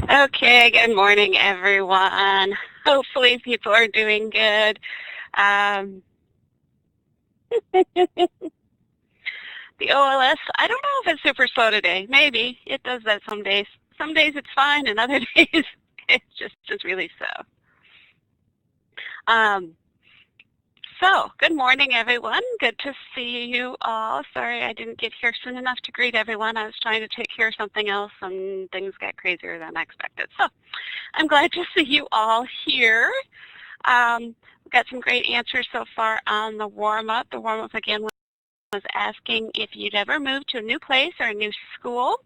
Okay, good morning, everyone. Hopefully people are doing good. Um, the OLS, I don't know if it's super slow today. Maybe. It does that some days. Some days it's fine, and other days it's just really slow. Um, so, good morning, everyone. Good to see you all. Sorry I didn't get here soon enough to greet everyone. I was trying to take care of something else, and things got crazier than I expected. So, I'm glad to see you all here. We've got some great answers so far on the warm-up. The warm-up again was asking if you'd ever moved to a new place or a new school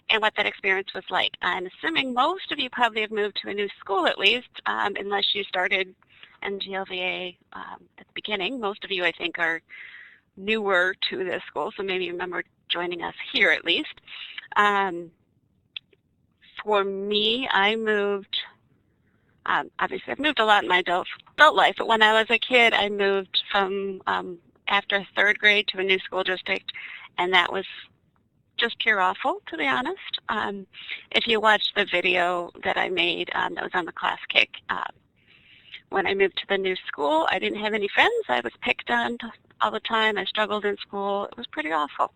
and what that experience was like. I'm assuming most of you probably have moved to a new school at least, unless you started NGLVA at the beginning. Most of you, I think, are newer to this school, so maybe you remember joining us here at least. For me, I moved obviously, I've moved a lot in my adult life, but when I was a kid, I moved from after third grade to a new school district, and that was just pure awful, to be honest. If you watched the video that I made that was on the Class Kick, when I moved to the new school, I didn't have any friends. I was picked on all the time. I struggled in school. It was pretty awful.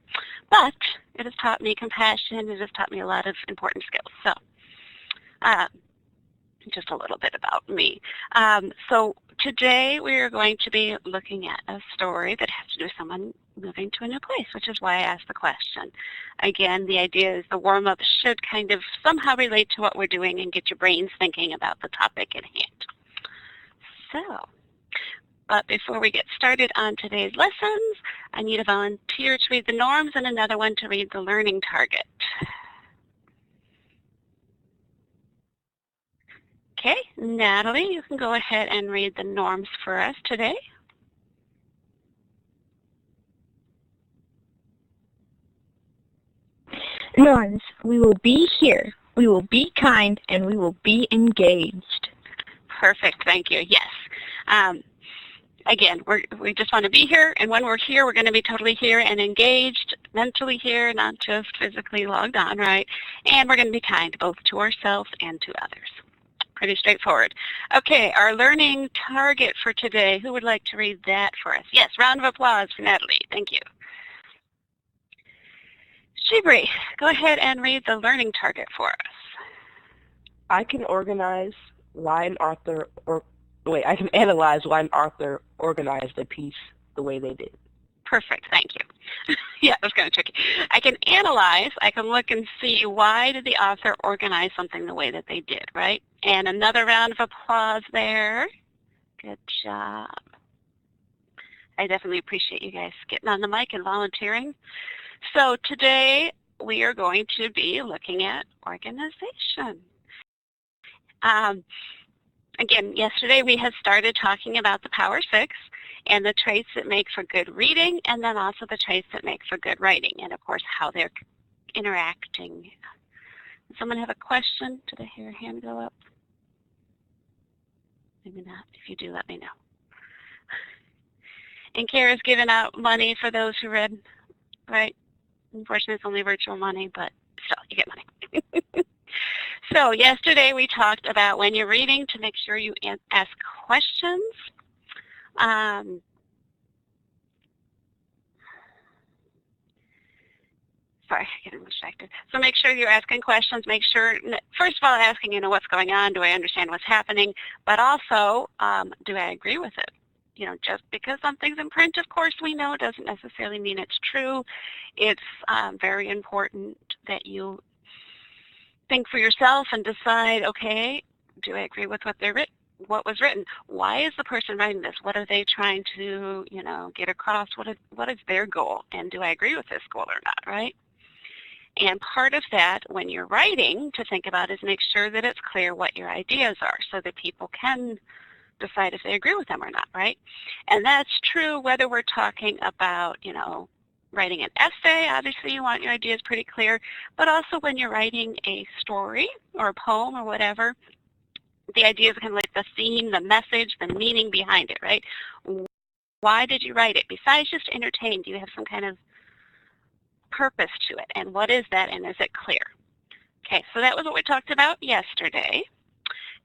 But it has taught me compassion. It has taught me a lot of important skills. So just a little bit about me. So today we are going to be looking at a story that has to do with someone moving to a new place, which is why I asked the question. Again, the idea is the warm-up should kind of somehow relate to what we're doing and get your brains thinking about the topic at hand. So, but before we get started on today's lessons, I need a volunteer to read the norms and another one to read the learning target. Okay, Natalie, you can go ahead and read the norms for us today. Norms: we will be here, we will be kind, and we will be engaged. Perfect, thank you. Yes. Again, we just want to be here, and when we're here, we're going to be totally here and engaged, mentally here, not just physically logged on, right? And we're going to be kind, both to ourselves and to others. Pretty straightforward. Okay, our learning target for today, who would like to read that for us? Yes, round of applause for Natalie. Thank you. Shibri, go ahead and read the learning target for us. I can analyze why an author organized a piece the way they did. Perfect, thank you. Yeah, that was kind of tricky. I can analyze, I can look and see why did the author organize something the way that they did, right? And another round of applause there. Good job. I definitely appreciate you guys getting on the mic and volunteering. So today we are going to be looking at organization. Again, yesterday we had started talking about the Power Six and the traits that make for good reading, and then also the traits that make for good writing, and of course how they're interacting. Does someone have a question? Did I hear a hand go up? Maybe not. If you do, let me know. And Kara's giving out money for those who read, right? Unfortunately, it's only virtual money, but still, you get money. So yesterday we talked about when you're reading to make sure you ask questions. Sorry, getting distracted. So make sure you're asking questions. Make sure, first of all, asking, what's going on? Do I understand what's happening? But also, do I agree with it? Just because something's in print, of course, we know doesn't necessarily mean it's true. It's very important that you think for yourself and decide, okay, do I agree with what was written? Why is the person writing this? What are they trying to, get across? What is their goal? And do I agree with this goal or not, right? And part of that, when you're writing, to think about is make sure that it's clear what your ideas are so that people can decide if they agree with them or not, right? And that's true whether we're talking about, writing an essay. Obviously, you want your ideas pretty clear, but also when you're writing a story or a poem or whatever, the idea is kind of like the theme, the message, the meaning behind it, right? Why did you write it? Besides just entertain, do you have some kind of purpose to it? And what is that, and is it clear? Okay, so that was what we talked about yesterday.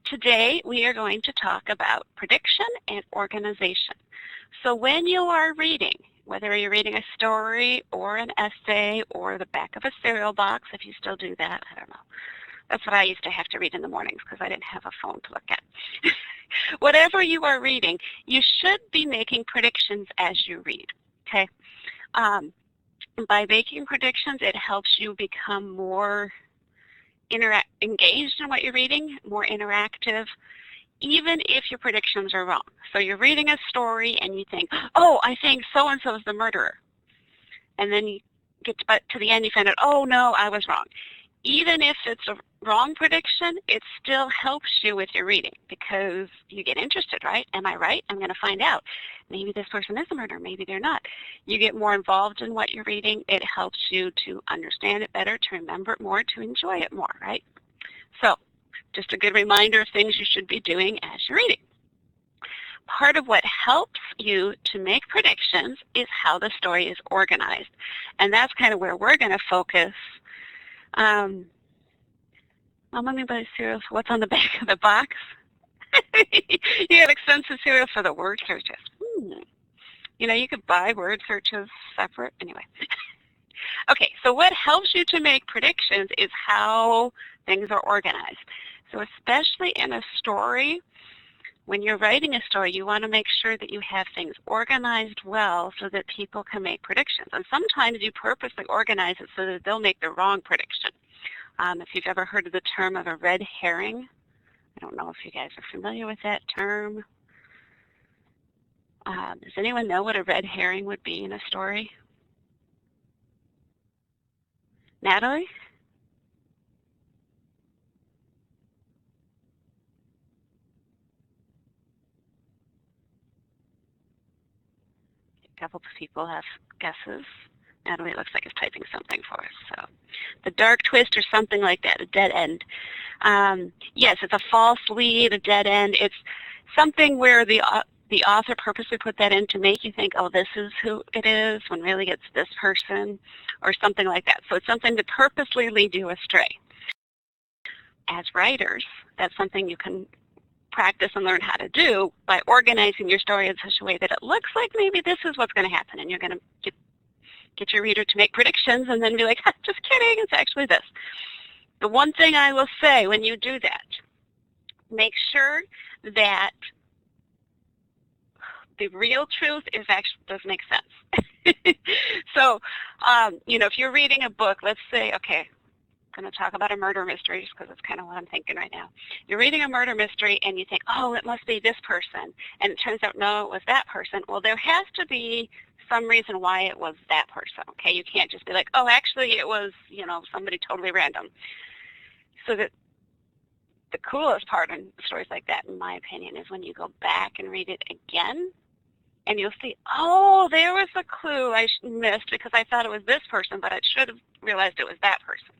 Today we are going to talk about prediction and organization. So when you are reading, whether you're reading a story or an essay or the back of a cereal box, if you still do that, I don't know. That's what I used to have to read in the mornings because I didn't have a phone to look at. Whatever you are reading, you should be making predictions as you read, okay? By making predictions, it helps you become more engaged in what you're reading, more interactive, even if your predictions are wrong. So you're reading a story and you think, oh, I think so-and-so is the murderer. And then you get to the end, you find out, oh, no, I was wrong. Even if it's a wrong prediction, it still helps you with your reading because you get interested, right? Am I right? I'm going to find out. Maybe this person is a murderer. Maybe they're not. You get more involved in what you're reading. It helps you to understand it better, to remember it more, to enjoy it more, right? So just a good reminder of things you should be doing as you're reading. Part of what helps you to make predictions is how the story is organized. And that's kind of where we're going to focus. Let me buy cereal for what's on the back of the box. You have extensive cereal for the word searches. You know, you could buy word searches separate. Anyway. Okay, so what helps you to make predictions is how things are organized. So especially in a story, when you're writing a story, you want to make sure that you have things organized well so that people can make predictions. And sometimes you purposely organize it so that they'll make the wrong prediction. If you've ever heard of the term of a red herring, I don't know if you guys are familiar with that term. Does anyone know what a red herring would be in a story? Natalie? A couple of people have guesses. Natalie, it looks like it's typing something for us. So, the dark twist or something like that, a dead end. Yes, it's a false lead, a dead end. It's something where the author purposely put that in to make you think, oh, this is who it is, when really it's this person, or something like that. So it's something to purposely lead you astray. As writers, that's something you can practice and learn how to do by organizing your story in such a way that it looks like maybe this is what's going to happen, and you're going to get your reader to make predictions and then be like, just kidding, it's actually this. The one thing I will say when you do that, make sure that the real truth is actually does make sense. So, you know, if you're reading a book, let's say, okay, I'm going to talk about a murder mystery just because it's kind of what I'm thinking right now. You're reading a murder mystery and you think, oh, it must be this person, and it turns out, no, it was that person. Well, there has to be some reason why it was that person, okay? You can't just be like, oh, actually it was, you know, somebody totally random. So that the coolest part in stories like that, in my opinion, is when you go back and read it again, and you'll see, oh, there was a clue I missed because I thought it was this person, but I should have realized it was that person.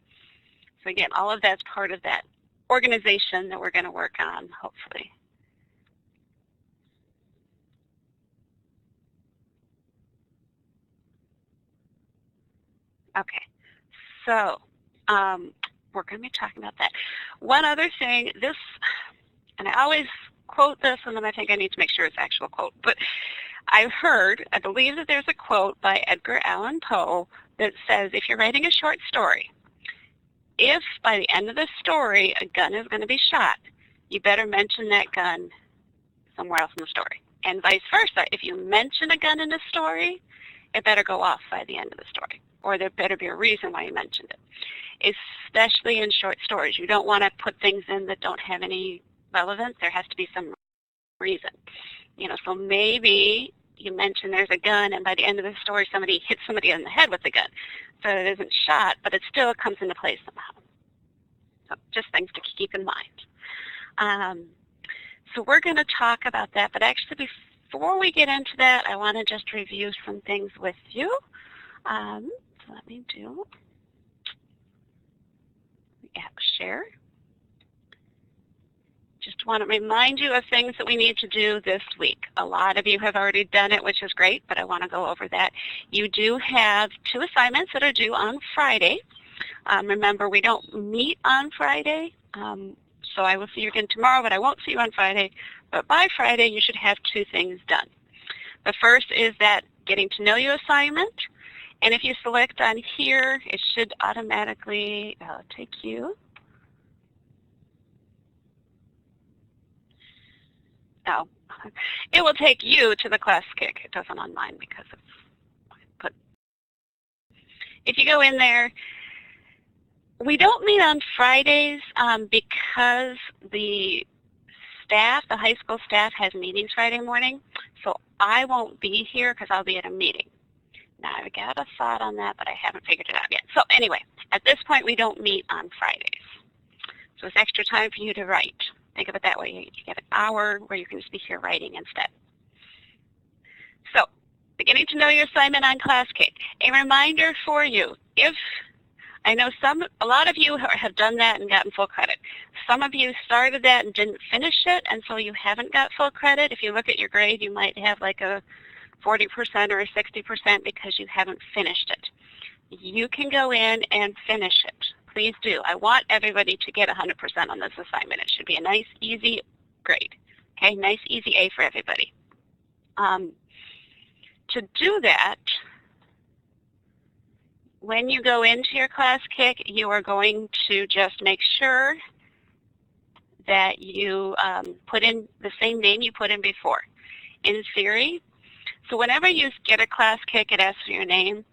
So again, all of that's part of that organization that we're going to work on, hopefully. Okay, so we're going to be talking about that. One other thing, this, and I always quote this, and then I think I need to make sure it's actual quote, but I've heard, I believe that there's a quote by Edgar Allan Poe that says, if you're writing a short story, if by the end of the story a gun is going to be shot, you better mention that gun somewhere else in the story. And vice versa, if you mention a gun in the story, it better go off by the end of the story, or there better be a reason why you mentioned it. Especially in short stories, you don't want to put things in that don't have any relevance. There has to be some reason. You know, so maybe you mention there's a gun, and by the end of the story, somebody hits somebody in the head with the gun. So it isn't shot, but it still comes into play somehow. So just things to keep in mind. So we're going to talk about that, but actually before we get into that, I want to just review some things with you. So let me do the app share. Just want to remind you of things that we need to do this week. A lot of you have already done it, which is great, but I want to go over that. You do have 2 assignments that are due on Friday. Remember, we don't meet on Friday, so I will see you again tomorrow, but I won't see you on Friday. But by Friday, you should have two things done. The first is that getting to know you assignment. And if you select on here, it should automatically take you. Oh, it will take you to the Classkick. It doesn't on mine because it's put. If you go in there, we don't meet on Fridays because the staff, the high school staff, has meetings Friday morning. So I won't be here because I'll be at a meeting. Now, I got a thought on that, but I haven't figured it out yet. So anyway, at this point, we don't meet on Fridays. So it's extra time for you to write. Think of it that way. You get an hour where you can just be here writing instead. So, beginning to know your assignment on Classkick. A reminder for you, if I know a lot of you have done that and gotten full credit. Some of you started that and didn't finish it, and so you haven't got full credit. If you look at your grade, you might have like a 40% or a 60% because you haven't finished it. You can go in and finish it. Please do. I want everybody to get 100% on this assignment. It should be a nice, easy grade. Okay, nice, easy A for everybody. To do that, when you go into your Classkick, you are going to just make sure that you put in the same name you put in before. In theory, so whenever you get a Classkick, it asks for your name.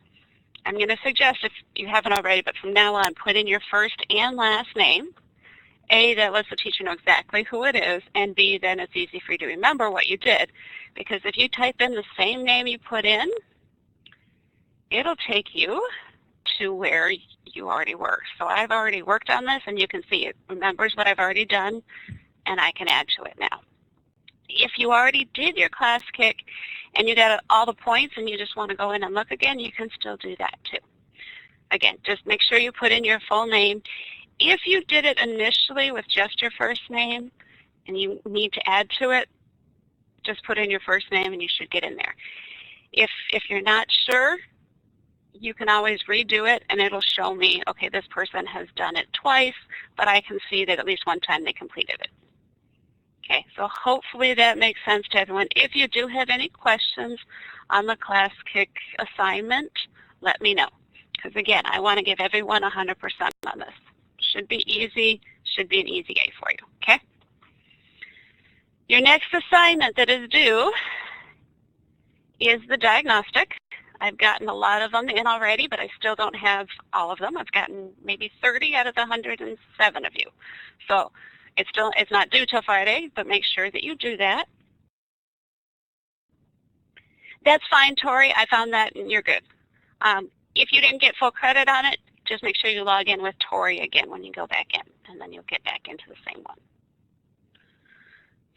I'm going to suggest, if you haven't already, but from now on, put in your first and last name. A, that lets the teacher know exactly who it is, and B, then it's easy for you to remember what you did. Because if you type in the same name you put in, it'll take you to where you already were. So I've already worked on this, and you can see it remembers what I've already done, and I can add to it now. If you already did your Classkick and you got all the points and you just want to go in and look again, you can still do that too. Again, just make sure you put in your full name. If you did it initially with just your first name and you need to add to it, just put in your first name and you should get in there. If you're not sure, you can always redo it and it'll show me, okay, this person has done it twice, but I can see that at least one time they completed it. Okay, so hopefully that makes sense to everyone. If you do have any questions on the Classkick assignment, let me know. Because again, I want to give everyone 100% on this. Should be easy, should be an easy A for you, okay? Your next assignment that is due is the diagnostic. I've gotten a lot of them in already, but I still don't have all of them. I've gotten maybe 30 out of the 107 of you. So it's not due till Friday, but make sure that you do that. That's fine, Tori. I found that and you're good. If you didn't get full credit on it, just make sure you log in with Tori again when you go back in, and then you'll get back into the same one.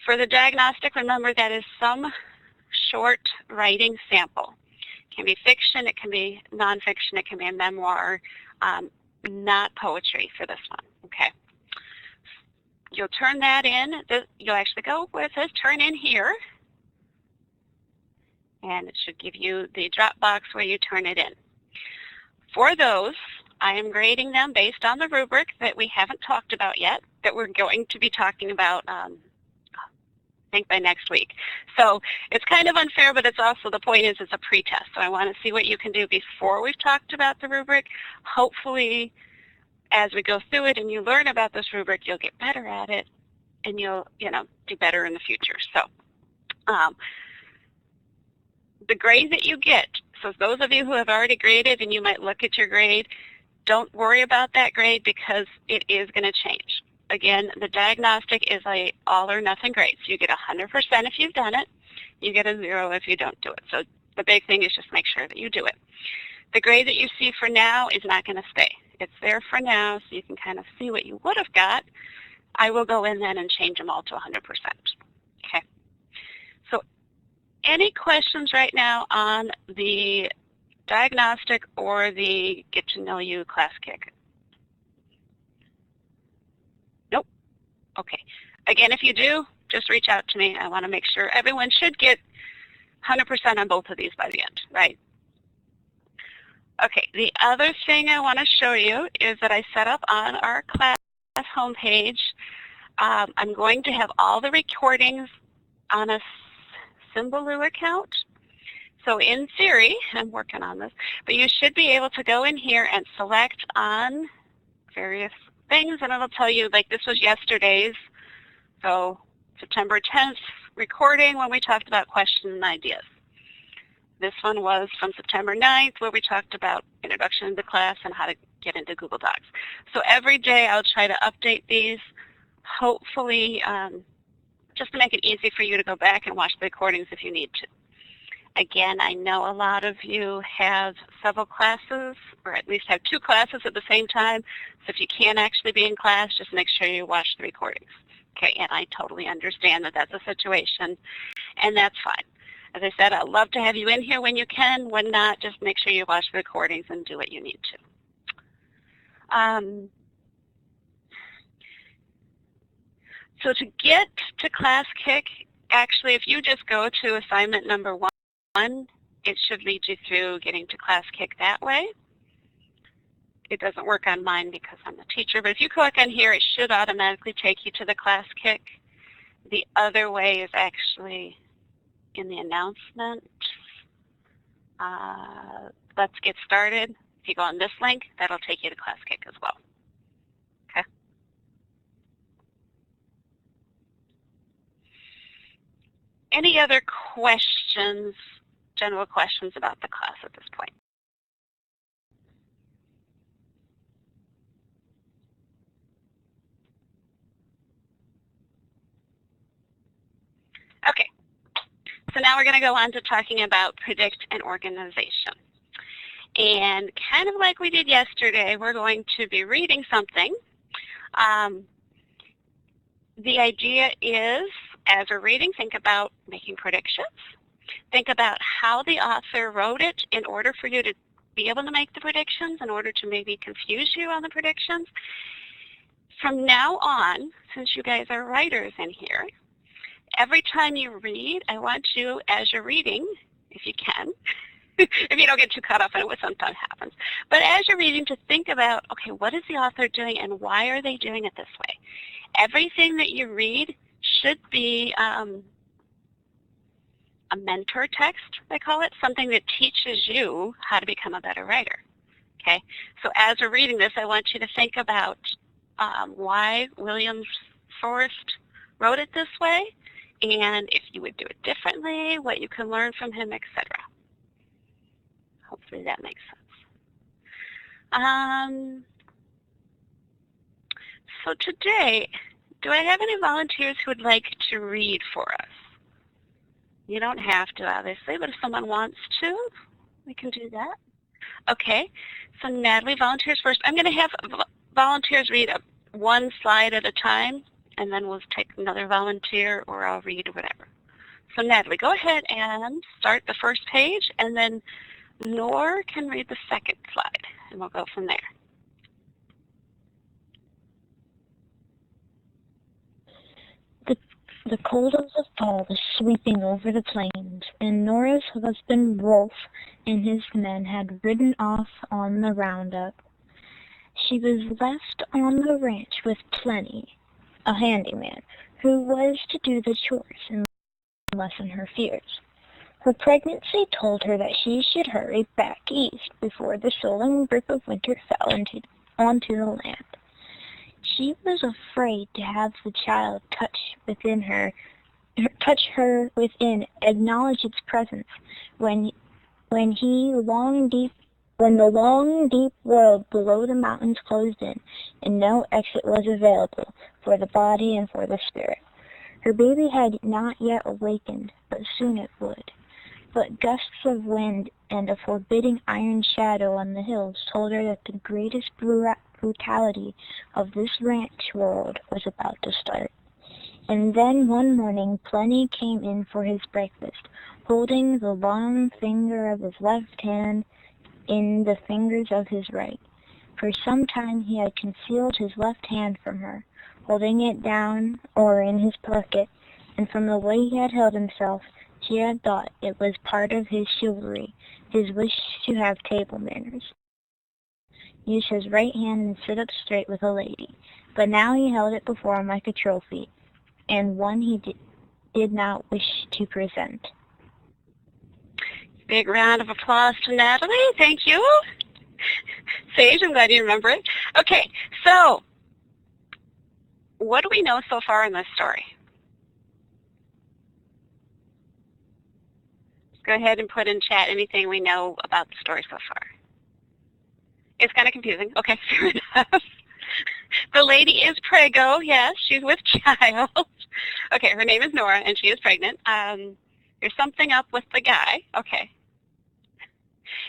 For the diagnostic, remember that is some short writing sample. It can be fiction, it can be nonfiction, it can be a memoir, not poetry for this one, okay? You'll turn that in. You'll actually go where it says turn in here, and it should give you the drop box where you turn it in. For those, I am grading them based on the rubric that we haven't talked about yet, that we're going to be talking about, I think, by next week. So it's kind of unfair, but it's also, the point is it's a pretest. So I want to see what you can do before we've talked about the rubric. Hopefully, as we go through it and you learn about this rubric, you'll get better at it and you'll, do better in the future. So the grade that you get, so those of you who have already graded and you might look at your grade, don't worry about that grade because it is going to change. Again, the diagnostic is a all or nothing grade. So you get 100% if you've done it. You get a 0 if you don't do it. So the big thing is just make sure that you do it. The grade that you see for now is not going to stay. It's there for now, so you can kind of see what you would have got. I will go in then and change them all to 100%. Okay. So any questions right now on the diagnostic or the Get to Know You Classkick? Nope. Okay. Again, if you do, just reach out to me. I want to make sure everyone should get 100% on both of these by the end, right? Okay, the other thing I want to show you is that I set up on our class homepage. I'm going to have all the recordings on a Symbaloo account. So in theory, I'm working on this, but you should be able to go in here and select on various things, and it'll tell you, like this was yesterday's, so September 10th recording when we talked about questions and ideas. This one was from September 9th where we talked about introduction to class and how to get into Google Docs. So every day I'll try to update these, hopefully just to make it easy for you to go back and watch the recordings if you need to. Again, I know a lot of you have several classes, or at least have 2 classes at the same time, so if you can't actually be in class, just make sure you watch the recordings. Okay, and I totally understand that that's a situation, and that's fine. As I said, I'd love to have you in here when you can. When not, just make sure you watch the recordings and do what you need to. So to get to ClassKick, actually, if you just go to assignment number 1, it should lead you through getting to ClassKick that way. It doesn't work on mine because I'm a teacher, but if you click on here, it should automatically take you to the ClassKick. The other way is actually in the announcement. Let's get started. If you go on this link, that'll take you to ClassKick as well. Okay. Any other questions, general questions about the class at this point? Okay, so now we're going to go on to talking about predict and organization. And kind of like we did yesterday, we're going to be reading something. The idea is, as we're reading, think about making predictions. Think about how the author wrote it in order for you to be able to make the predictions, in order to maybe confuse you on the predictions. From now on, since you guys are writers in here, every time you read, I want you, as you're reading, if you can, if you don't get too caught up in it, which sometimes happens, but as you're reading, to think about, okay, what is the author doing and why are they doing it this way? Everything that you read should be a mentor text, they call it, something that teaches you how to become a better writer. Okay, so as we're reading this, I want you to think about why William Forrest wrote it this way, and if you would do it differently, what you can learn from him, etc. Hopefully that makes sense. So today, do I have any volunteers who would like to read for us? You don't have to, obviously, but if someone wants to, we can do that. Okay, so Natalie volunteers first. I'm going to have volunteers read one slide at a time, and then we'll take another volunteer, or I'll read whatever. So Natalie, go ahead and start the first page, and then Nor can read the second slide, and we'll go from there. The cold of the fall was sweeping over the plains, and Nora's husband Wolf and his men had ridden off on the roundup. She was left on the ranch with Plenty, a handyman, who was to do the chores and lessen her fears. Her pregnancy told her that she should hurry back east before the sullen grip of winter fell onto the land. She was afraid to have the child touch her within, acknowledge its presence, when the long, deep world below the mountains closed in, and no exit was available for the body and for the spirit. Her baby had not yet awakened, but soon it would. But gusts of wind and a forbidding iron shadow on the hills told her that the greatest brutality of this ranch world was about to start. And then one morning Plenty came in for his breakfast, holding the long finger of his left hand in the fingers of his right. For some time he had concealed his left hand from her, holding it down or in his pocket, and from the way he had held himself, He had thought it was part of his chivalry, his wish to have table manners. Use his right hand and sit up straight with a lady. But now he held it before him like a trophy, and one he did not wish to present. Big round of applause to Natalie. Thank you. Sage, I'm glad you remember it. Okay, so what do we know so far in this story? Go ahead and put in chat anything we know about the story so far. It's kind of confusing. Okay, fair enough. The lady is preggo. Yes, she's with child. Okay, her name is Nora, and she is pregnant. There's something up with the guy. Okay.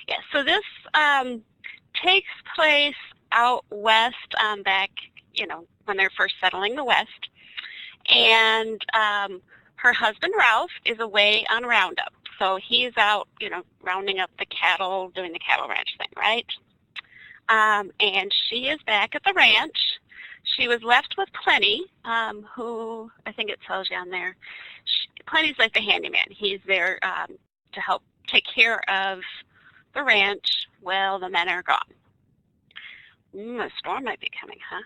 Yeah, so this takes place out west back, when they're first settling the West. And her husband, Ralph, is away on roundup. So he's out, rounding up the cattle, doing the cattle ranch thing, right? And she is back at the ranch. She was left with Plenty, who I think it tells you on there. Plenty's like the handyman. He's there to help take care of the ranch while the men are gone. A storm might be coming, huh?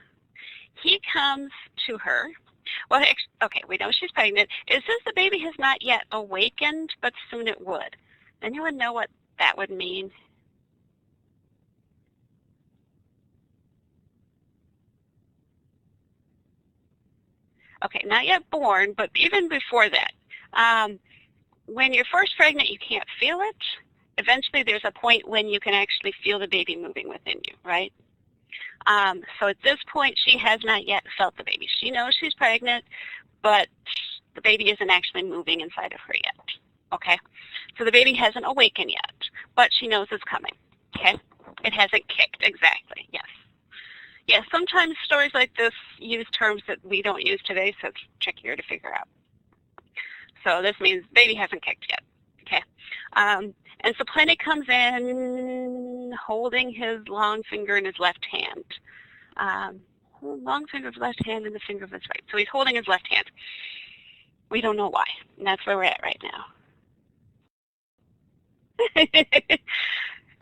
He comes to her. Well, okay, we know she's pregnant. It says the baby has not yet awakened, but soon it would. Anyone know what that would mean? Okay, not yet born, but even before that. When you're first pregnant, you can't feel it. Eventually, there's a point when you can actually feel the baby moving within you, right? So at this point, she has not yet felt the baby. She knows she's pregnant, but the baby isn't actually moving inside of her yet, okay? So the baby hasn't awakened yet, but she knows it's coming, okay? It hasn't kicked, exactly, yes. Yeah, sometimes stories like this use terms that we don't use today, so it's trickier to figure out. So this means baby hasn't kicked yet, okay? And so Plenty comes in holding his long finger in his left hand. Long finger of his left hand and the finger of his right. So he's holding his left hand. We don't know why, and that's where we're at right now.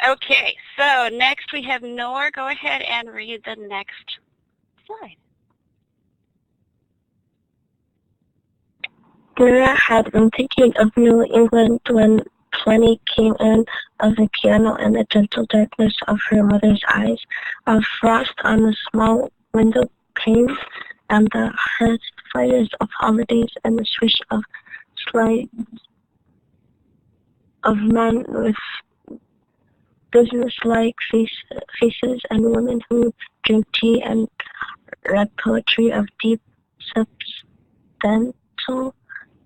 Okay, so next we have Nora. Go ahead and read the next slide. Nora had been thinking of New England when Plenty came in of the piano and the gentle darkness of her mother's eyes, of frost on the small window panes, and the hearth fires of holidays, and the swish of slides of men with business-like faces, and women who drink tea and read poetry of deep substantial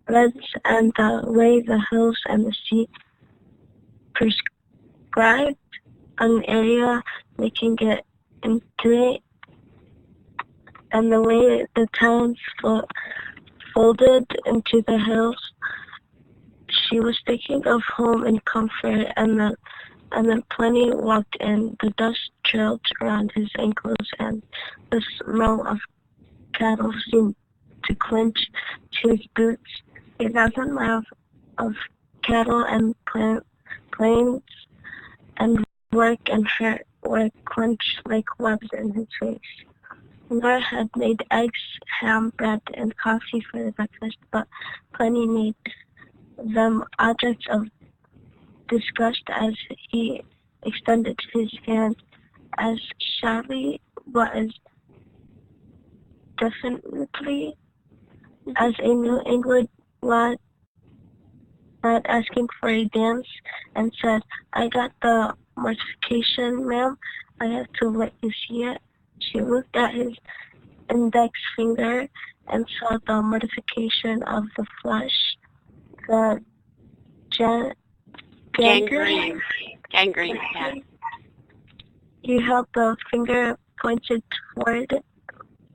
reds, and the way the hills and the sea prescribed an area making it intimate, and the way the towns folded into the hills. She was thinking of home and comfort, and then Plenty walked in. The dust trailed around his ankles, and the smell of cattle seemed to clinch to his boots. 1,000 miles of cattle and plains and work and her were clenched like webs in his face. Nora had made eggs, ham, bread, and coffee for the breakfast, but Plenty made them objects of disgust as he extended his hand as shyly, but as definitely as a New England lad asking for a dance, and said, "I got the mortification, ma'am. I have to let you see it." She looked at his index finger and saw the mortification of the flesh, the gangrene. Gangrene, yeah. He held the finger pointed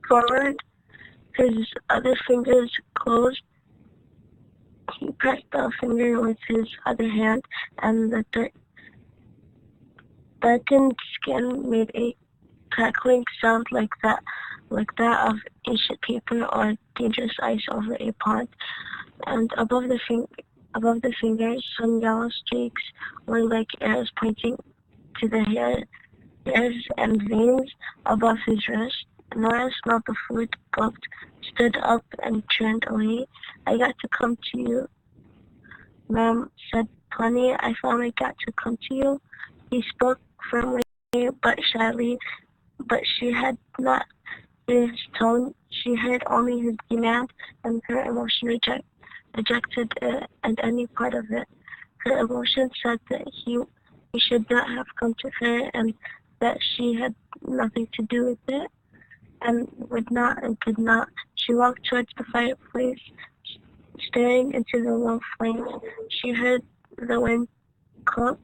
forward, his other fingers closed. He pressed the finger with his other hand, and the darkened skin made a crackling sound like that of ancient paper or dangerous ice over a pond. And above the Above the fingers, some yellow streaks were like arrows pointing to the hairs and veins above his wrist. Nora smelled the food, gulped, stood up, and turned away. I got to come to you, Ma'am, said Plenty. I finally got to come to you. He spoke firmly but shyly, but she had not his tone. She heard only his demand, and her emotion rejected it and any part of it. Her emotion said that he should not have come to her and that she had nothing to do with it and would not and could not. She walked towards the fireplace, staring into the low flames. She heard the wind coax.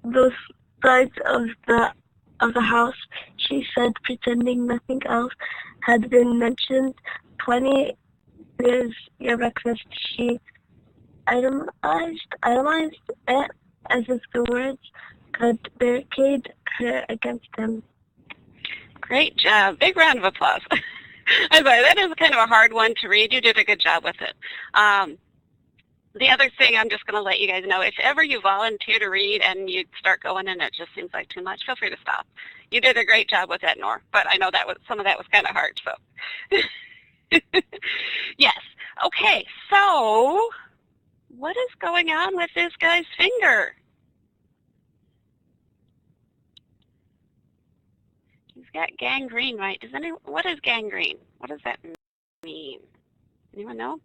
Those sides of the house, she said, pretending nothing else had been mentioned. 20 is your breakfast. She itemized it as if the words could barricade her against him. Great job. Big round of applause. I'm sorry, that is kind of a hard one to read. You did a good job with it. The other thing I'm just going to let you guys know, if ever you volunteer to read and you start going and it just seems like too much, feel free to stop. You did a great job with that, Nor, but I know that some of that was kind of hard. So, yes. Okay, so what is going on with this guy's finger? He's got gangrene, right? What is gangrene? What does that mean? Anyone know?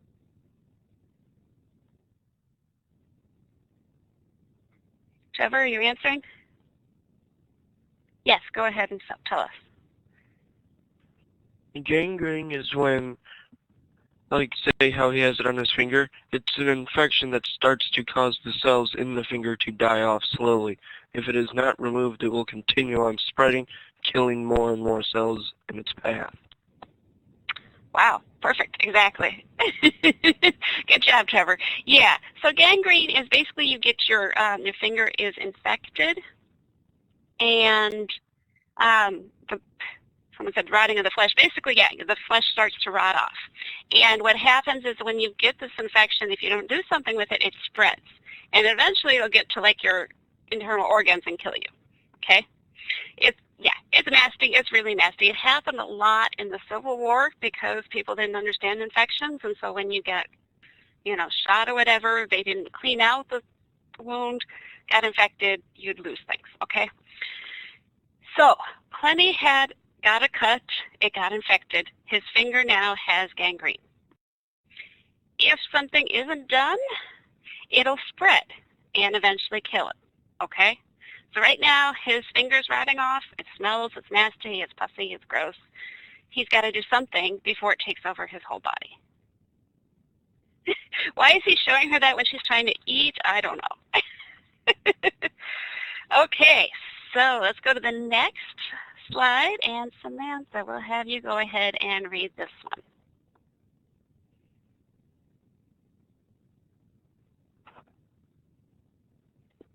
Trevor, are you answering? Yes, go ahead and tell us. Gangrene is when, like say how he has it on his finger, it's an infection that starts to cause the cells in the finger to die off slowly. If it is not removed, it will continue on spreading, killing more and more cells in its path. Wow, perfect, exactly. Good job, Trevor. Yeah, so gangrene is basically you get your finger is infected, and someone said rotting of the flesh. Basically, yeah, the flesh starts to rot off. And what happens is when you get this infection, if you don't do something with it, it spreads. And eventually it'll get to like your internal organs and kill you, okay? It's nasty. It's really nasty. It happened a lot in the Civil War because people didn't understand infections. And so when you get, shot or whatever, they didn't clean out the wound, got infected, you'd lose things, okay? So Plenty got a cut. It got infected. His finger now has gangrene. If something isn't done, it'll spread and eventually kill it, okay? So right now, his finger's rotting off. It smells, it's nasty, it's pussy, it's gross. He's got to do something before it takes over his whole body. Why is he showing her that when she's trying to eat? I don't know. Okay, so let's go to the next slide, and Samantha, we'll have you go ahead and read this one.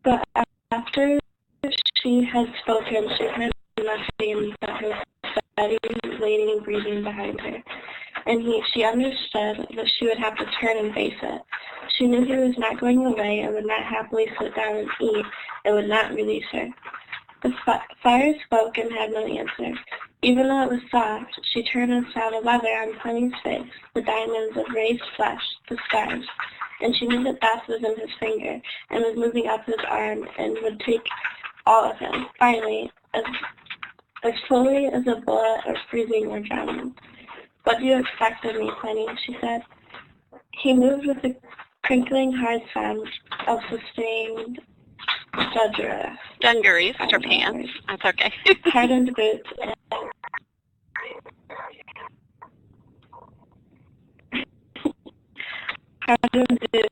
But after she had spoken, she heard nothing but her steady, waiting, breathing behind her, and she understood that she would have to turn and face it. She knew he was not going away and would not happily sit down and eat and would not release her. The fire spoke and had no answer. Even though it was soft, she turned and saw the leather on Plenty's face, the diamonds of raised flesh, the scars, and she knew that death was in his finger and was moving up his arm and would take all of him, finally, as slowly as a bullet or freezing or drowning. "What do you expect of me, Plenty?" she said. He moved with a crinkling hard sound of sustained dungarees, which are pants. That's okay. Hardened boots and his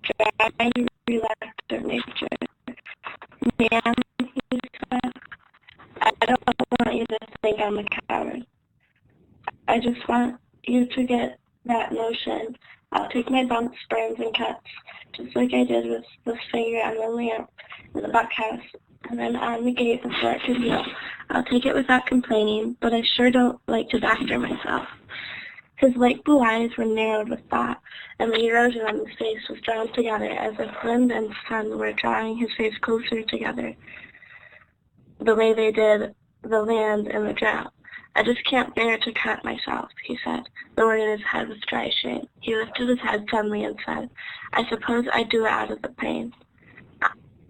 dry, relaxed nature. "Ma'am," he said, "I don't want you to think I'm a coward. I just want you to get that notion. I'll take my bumps, burns, and cuts, just like I did with this finger on the lamp in the bunkhouse, and then on the gate before it could heal. I'll take it without complaining, but I sure don't like to doctor myself. His light blue eyes were narrowed with thought, and the erosion on his face was drawn together as if wind and sun were drawing his face closer together, the way they did the land and the drought. I just can't bear to cut myself, he said, lowering his head with dry shame. He lifted his head suddenly and said, I suppose I'd do it out of the pain,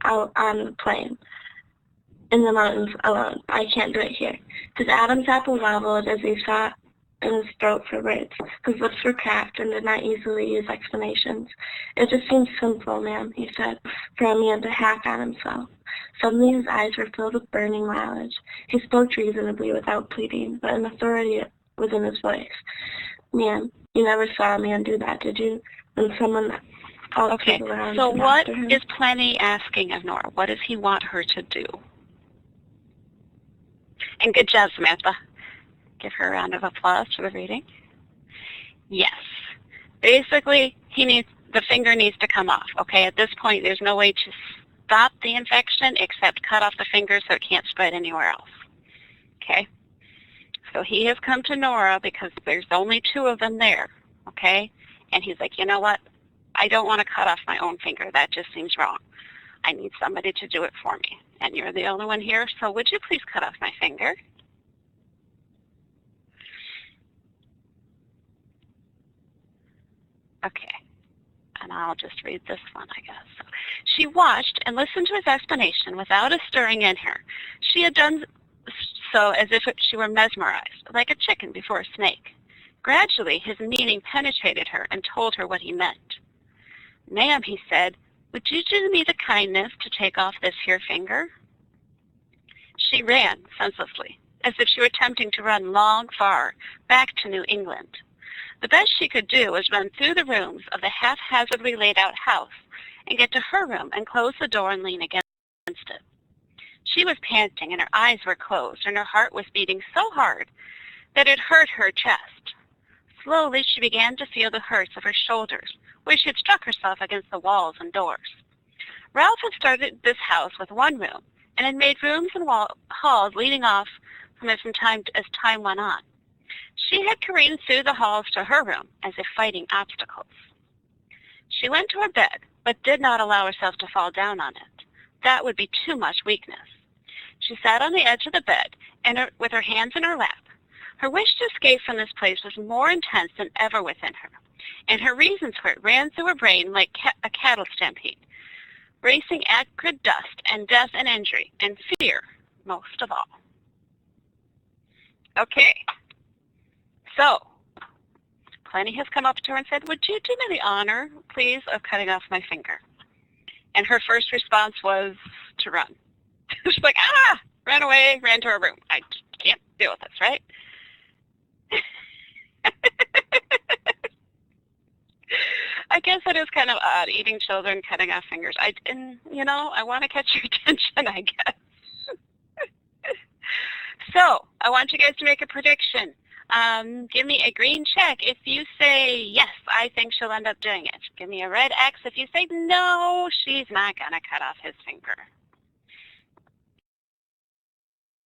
out on the plain, in the mountains alone. I can't do it here. His Adam's apple wobbled as he sought in his throat for words. His lips were cracked and did not easily use explanations. It just seems sinful, ma'am, he said, for a man to hack on himself. Suddenly his eyes were filled with burning knowledge. He spoke reasonably without pleading, but an authority was in his voice. Ma'am, you never saw a man do that, did you? When someone else Okay, was around so to what doctor him? is Plenty asking of Nora? What does he want her to do? And good job, Samantha. Give her a round of applause for the reading. Yes. Basically, the finger needs to come off. Okay, at this point, there's no way to stop the infection except cut off the finger so it can't spread anywhere else. Okay? So he has come to Nora because there's only 2 of them there. Okay? And he's like, you know what? I don't want to cut off my own finger. That just seems wrong. I need somebody to do it for me. And you're the only one here, so would you please cut off my finger? Okay, and I'll just read this one, I guess. So, she watched and listened to his explanation without a stirring in her. She had done so as if she were mesmerized, like a chicken before a snake. Gradually, his meaning penetrated her and told her what he meant. Ma'am, he said, would you do me the kindness to take off this here finger? She ran senselessly, as if she were attempting to run long, far, back to New England. The best she could do was run through the rooms of the haphazardly laid-out house and get to her room and close the door and lean against it. She was panting, and her eyes were closed, and her heart was beating so hard that it hurt her chest. Slowly, she began to feel the hurts of her shoulders, where she had struck herself against the walls and doors. Ralph had started this house with 1 room, and had made rooms and halls leading off from it as time went on. She had careened through the halls to her room as if fighting obstacles. She went to her bed, but did not allow herself to fall down on it. That would be too much weakness. She sat on the edge of the bed with her hands in her lap. Her wish to escape from this place was more intense than ever within her, and her reasons for it ran through her brain like a cattle stampede, racing acrid dust and death and injury and fear most of all. Okay. So, Plenty has come up to her and said, would you do me the honor, please, of cutting off my finger? And her first response was to run. She's like, ran away, ran to her room. I can't deal with this, right? I guess it is kind of odd, eating children, cutting off fingers. I want to catch your attention, I guess. So, I want you guys to make a prediction. Give me a green check if you say, yes, I think she'll end up doing it. Give me a red X if you say, no, she's not going to cut off his finger.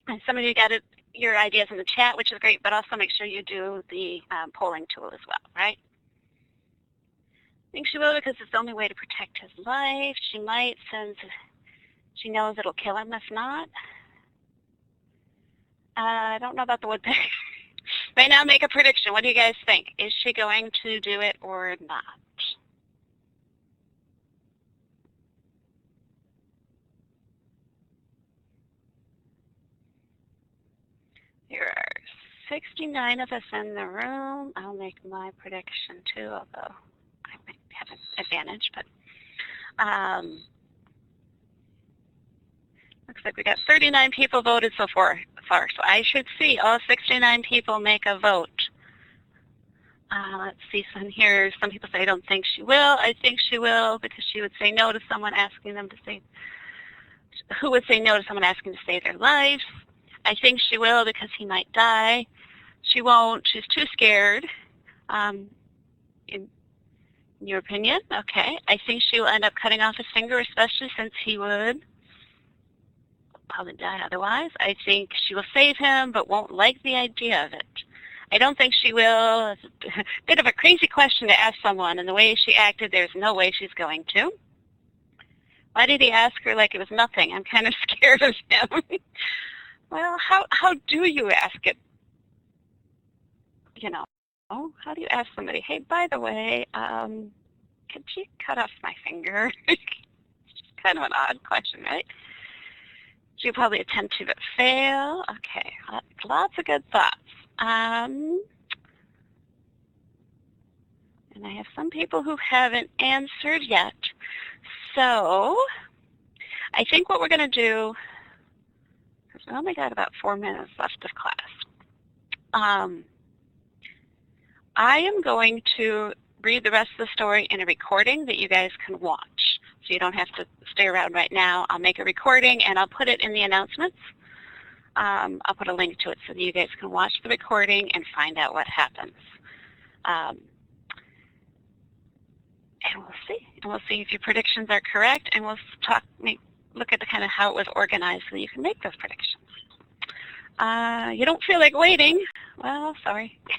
And some of you got your ideas in the chat, which is great, but also make sure you do the polling tool as well, right? I think she will because it's the only way to protect his life. She might, since she knows it'll kill him if not. I don't know about the woodpecker. Right now, make a prediction. What do you guys think? Is she going to do it or not? There are 69 of us in the room. I'll make my prediction too, although I might have an advantage. But looks like we got 39 people voted so far. So I should see all 69 people make a vote. Let's see some here. Some people say, I don't think she will. I think she will because she would say no to someone asking them to save. Who would say no to someone asking to save their life? I think she will because he might die. She won't. She's too scared. In your opinion? Okay. I think she will end up cutting off his finger, especially since he would probably die otherwise. I think she will save him, but won't like the idea of it. I don't think she will. It's a bit of a crazy question to ask someone, and the way she acted, there's no way she's going to. Why did he ask her like it was nothing? I'm kind of scared of him. Well, how do you ask it? You know, how do you ask somebody, hey, by the way, could you cut off my finger? It's kind of an odd question, right? You probably attempt to, but fail. Okay, lots of good thoughts. And I have some people who haven't answered yet. So I think what we're going to do, because we only got about 4 minutes left of class, I am going to read the rest of the story in a recording that you guys can watch. So you don't have to stay around right now. I'll make a recording and I'll put it in the announcements. I'll put a link to it so that you guys can watch the recording and find out what happens. And we'll see. And we'll see if your predictions are correct, and we'll look at the kind of how it was organized so that you can make those predictions. You don't feel like waiting? Well, sorry. I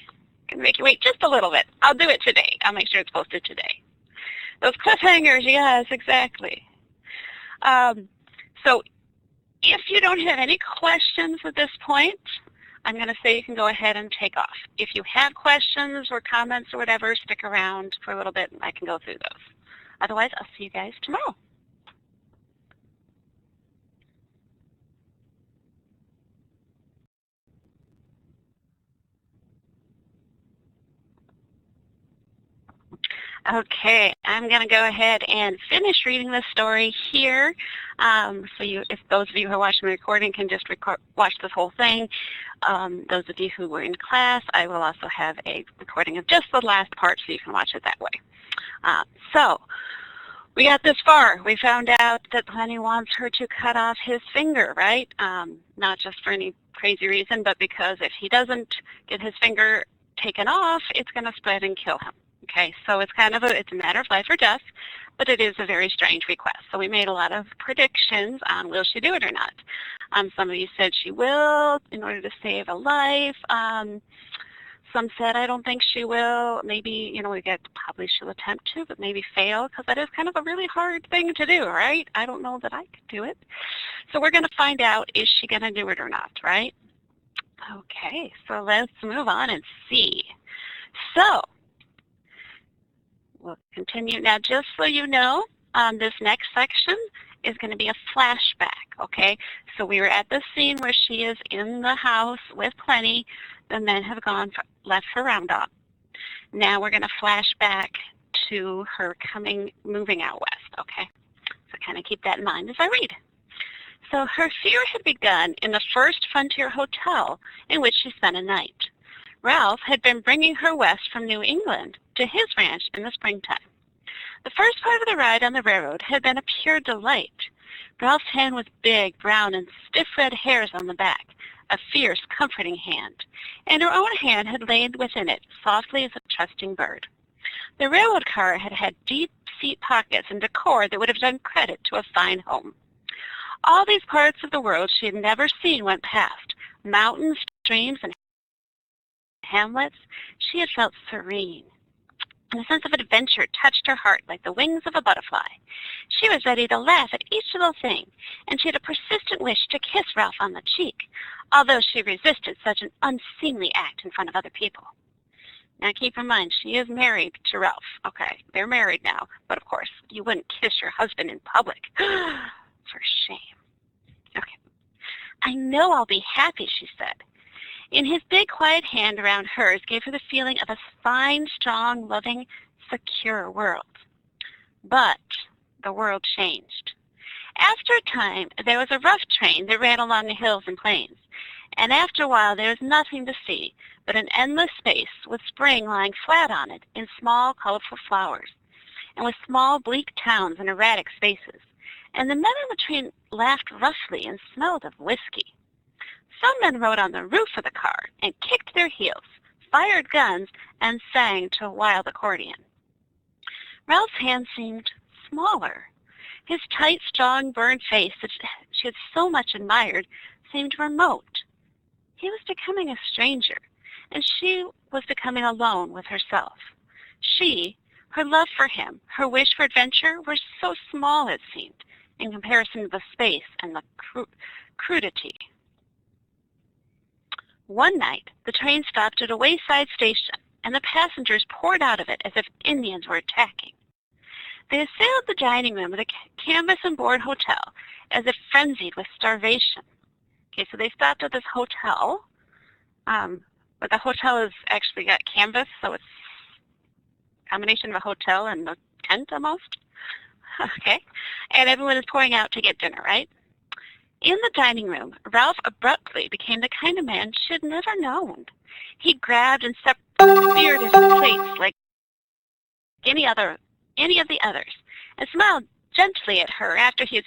can make you wait just a little bit. I'll do it today. I'll make sure it's posted today. Those cliffhangers, yes, exactly. So if you don't have any questions at this point, I'm going to say you can go ahead and take off. If you have questions or comments or whatever, stick around for a little bit and I can go through those. Otherwise, I'll see you guys tomorrow. Okay, I'm going to go ahead and finish reading the story here. If those of you who are watching the recording can just watch this whole thing. Those of you who were in class, I will also have a recording of just the last part so you can watch it that way. So we got this far. We found out that Lenny wants her to cut off his finger, right? Not just for any crazy reason, but because if he doesn't get his finger taken off, it's going to spread and kill him. Okay, so it's a matter of life or death, but it is a very strange request. So we made a lot of predictions on will she do it or not. Some of you said she will in order to save a life. Some said I don't think she will. Maybe, probably she'll attempt to, but maybe fail, because that is kind of a really hard thing to do, right? I don't know that I could do it. So we're going to find out, is she going to do it or not, right? Okay, so let's move on and see. So we'll continue. Now, just so you know, this next section is going to be a flashback, okay? So we were at the scene where she is in the house with Lenny. The men have left for roundup. Now we're going to flash back to her moving out west, okay? So kind of keep that in mind as I read. So her fear had begun in the first Frontier Hotel in which she spent a night. Ralph had been bringing her west from New England to his ranch in the springtime. The first part of the ride on the railroad had been a pure delight. Ralph's hand was big, brown, and stiff red hairs on the back, a fierce, comforting hand, and her own hand had lain within it, softly as a trusting bird. The railroad car had had deep seat pockets and decor that would have done credit to a fine home. All these parts of the world she had never seen went past, mountains, streams, and hamlets. She had felt serene. And a sense of adventure touched her heart like the wings of a butterfly. She was ready to laugh at each little thing, and she had a persistent wish to kiss Ralph on the cheek, although she resisted such an unseemly act in front of other people. Now keep in mind, she is married to Ralph. Okay, they're married now, but of course, you wouldn't kiss your husband in public. For shame. Okay. I know I'll be happy, she said. In his big, quiet hand around hers gave her the feeling of a fine, strong, loving, secure world. But the world changed. After a time, there was a rough train that ran along the hills and plains, and after a while there was nothing to see but an endless space with spring lying flat on it in small, colorful flowers, and with small, bleak towns and erratic spaces. And the men on the train laughed roughly and smelled of whiskey. Some men rode on the roof of the car and kicked their heels, fired guns, and sang to a wild accordion. Ralph's hand seemed smaller. His tight, strong, burned face that she had so much admired seemed remote. He was becoming a stranger, and she was becoming alone with herself. She, her love for him, her wish for adventure were so small, it seemed, in comparison to the space and the crudity. One night, the train stopped at a wayside station, and the passengers poured out of it as if Indians were attacking. They assailed the dining room of the canvas and board hotel as if frenzied with starvation. Okay, so they stopped at this hotel, but the hotel has actually got canvas, so it's a combination of a hotel and a tent almost. Okay, and everyone is pouring out to get dinner, right? In the dining room, Ralph abruptly became the kind of man she had never known. He grabbed and speared his plates like any of the others, and smiled gently at her after he had